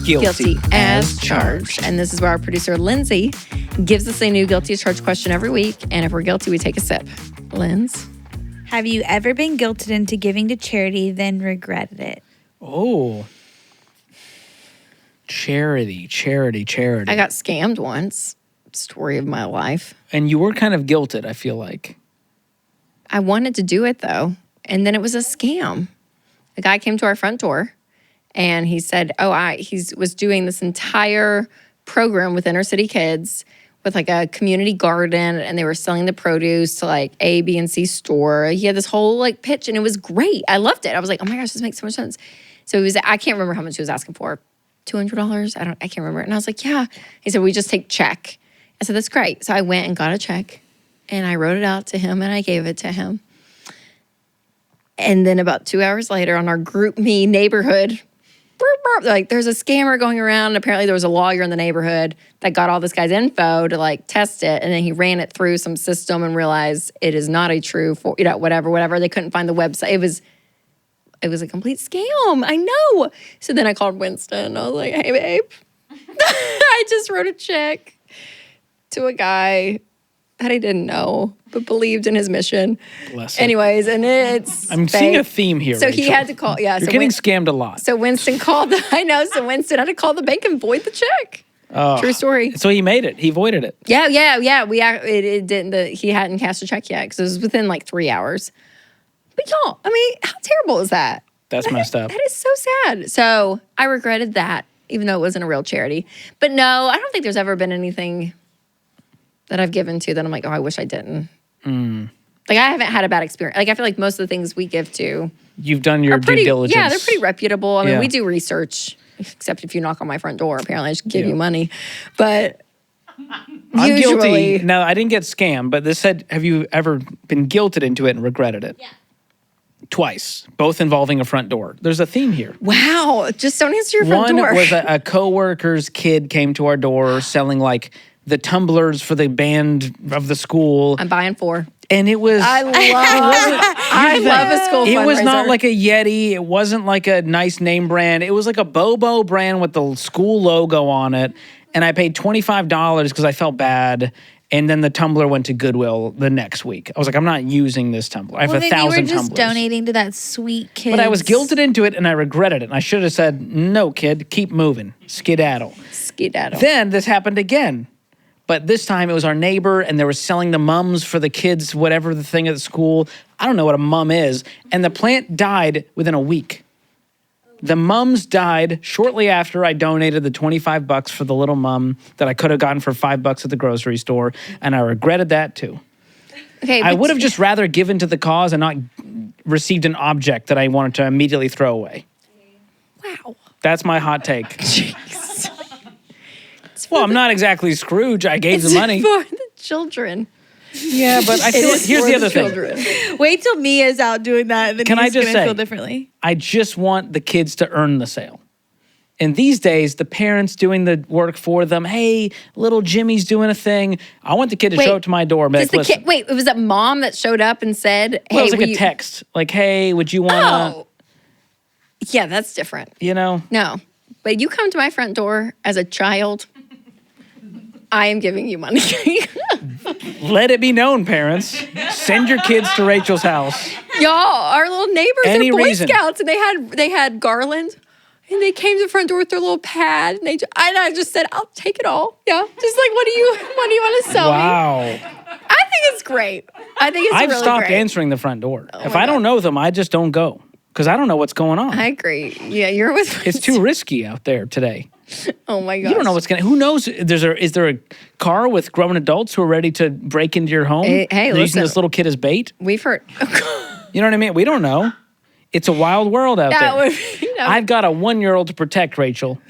Guilty as charged. And this is where our producer, Lindsay, gives us a new guilty as charged question every week. And if we're guilty, we take a sip. Linz? Have you ever been guilted into giving to charity, then regretted it? Oh. Charity. I got scammed once. Story of my life. And you were kind of guilted, I feel like. I wanted to do it, though. And then it was a scam. A guy came to our front door. And he said, he was doing this entire program with inner city kids with like a community garden, and they were selling the produce to like A, B, and C store. He had this whole like pitch, and it was great. I loved it. I was like, oh my gosh, this makes so much sense. So I can't remember how much he was asking for. $200? I can't remember. And I was like, yeah. He said, we just take check. I said, that's great. So I went and got a check, and I wrote it out to him, and I gave it to him. And then about 2 hours later on our group me neighborhood, like there's a scammer going around. And apparently there was a lawyer in the neighborhood that got all this guy's info to like test it. And then he ran it through some system and realized it is not a true, whatever. They couldn't find the website. It was a complete scam. I know. So then I called Winston. I was like, hey, babe. I just wrote a check to a guy that I didn't know, but believed in his mission. Bless him. Anyways, and it's I'm seeing a theme here, So Rachel. he had to call, yeah. You're so getting scammed a lot. So Winston called, I know, so Winston had to call the bank and void the check. Oh. True story. So he made it. He voided it. Yeah. It didn't, he hadn't cashed a check yet because it was within like 3 hours. But y'all, I mean, how terrible is that? That's messed up. That is so sad. So I regretted that, even though it wasn't a real charity. But no, I don't think there's ever been anything that I've given to that I'm like, oh, I wish I didn't. Like, I haven't had a bad experience. Like, I feel like most of the things we give to You've done your due diligence. Yeah, they're pretty reputable. I mean, Yeah. we do research, except if you knock on my front door. Apparently, I should give you money. But I'm usually, guilty. No, I didn't get scammed, but this said, have you ever been guilted into it and regretted it? Yeah. Twice, both involving a front door. There's a theme here. wow, just don't answer your front door. One was a coworker's kid came to our door selling like the tumblers for the band of the school. I'm buying 4. And it was... I love a school fundraiser. It was not like a Yeti. It wasn't like a nice name brand. It was like a Bobo brand with the school logo on it. And I paid $25 because I felt bad. And then the tumbler went to Goodwill the next week. I was like, I'm not using this tumbler. I have 1,000 tumblers. You were just donating to that sweet kid. But I was guilted into it, and I regretted it. And I should have said, no, kid, keep moving. Skedaddle. Then this happened again. But this time it was our neighbor, and they were selling the mums for the kids, whatever the thing at the school. I don't know what a mum is. And the plant died within a week. The mums died shortly after I donated the $25 for the little mum that I could have gotten for $5 at the grocery store. And I regretted that too. Okay, I would have just rather given to the cause and not received an object that I wanted to immediately throw away. Wow. That's my hot take. Jeez. Well, I'm not exactly Scrooge. I gave the money. for the children. Yeah, but I feel here's the other thing. Wait till Mia's out doing that, and then Can I he's just going to say, feel differently. I just want the kids to earn the sale. And these days, the parents doing the work for them. Hey, little Jimmy's doing a thing. I want the kid to show up to my door and be like, listen. It was that mom that showed up and said, hey, Well, it was like a text. Like, hey, would you want to? Oh. Yeah, that's different. You know? No. But you come to my front door as a child, I am giving you money. Let it be known, parents. Send your kids to Rachel's house. Y'all, our little neighbors Any are Boy reason. Scouts, and they had garland, and they came to the front door with their little pad, and I just said, I'll take it all. Yeah, just like, what do you want to sell me? Wow. I think it's great. I think it's I've really stopped great. answering the front door. If my I don't God. know them, I just don't go. Because I don't know what's going on. I agree. Yeah, you're with It's too risky out there today. Oh my gosh. You don't know what's going to... Who knows? Is there a car with grown adults who are ready to break into your home? Hey, They're listen. using this little kid as bait? We've heard. You know what I mean? We don't know. It's a wild world out there. I've got a 1-year-old to protect, Rachel.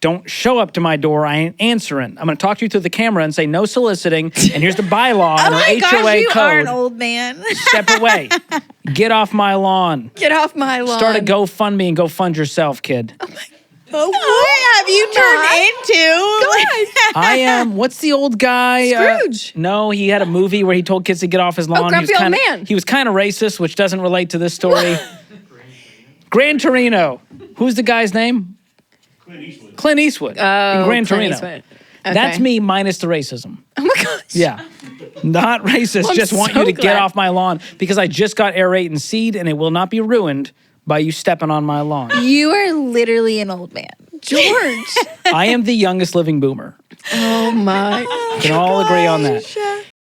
Don't show up to my door. I ain't answering. I'm going to talk to you through the camera and say no soliciting. And here's the bylaw and our HOA you code. are an old man. Step away. Get off my lawn. Get off my lawn. Start a GoFundMe and go fund yourself, kid. What have you turned into? I am. What's the old guy? Scrooge. No, he had a movie where he told kids to get off his lawn. Grumpy Old Man. He was kind of racist, which doesn't relate to this story. Gran Torino. Who's the guy's name? Clint Eastwood in Gran Torino. Okay. That's me minus the racism. Oh my gosh. Yeah. Not racist. Well, just want you to get off my lawn because I just got aerate and seed and it will not be ruined by you stepping on my lawn. You are literally an old man. George. I am the youngest living boomer. Oh my. We can all agree on that.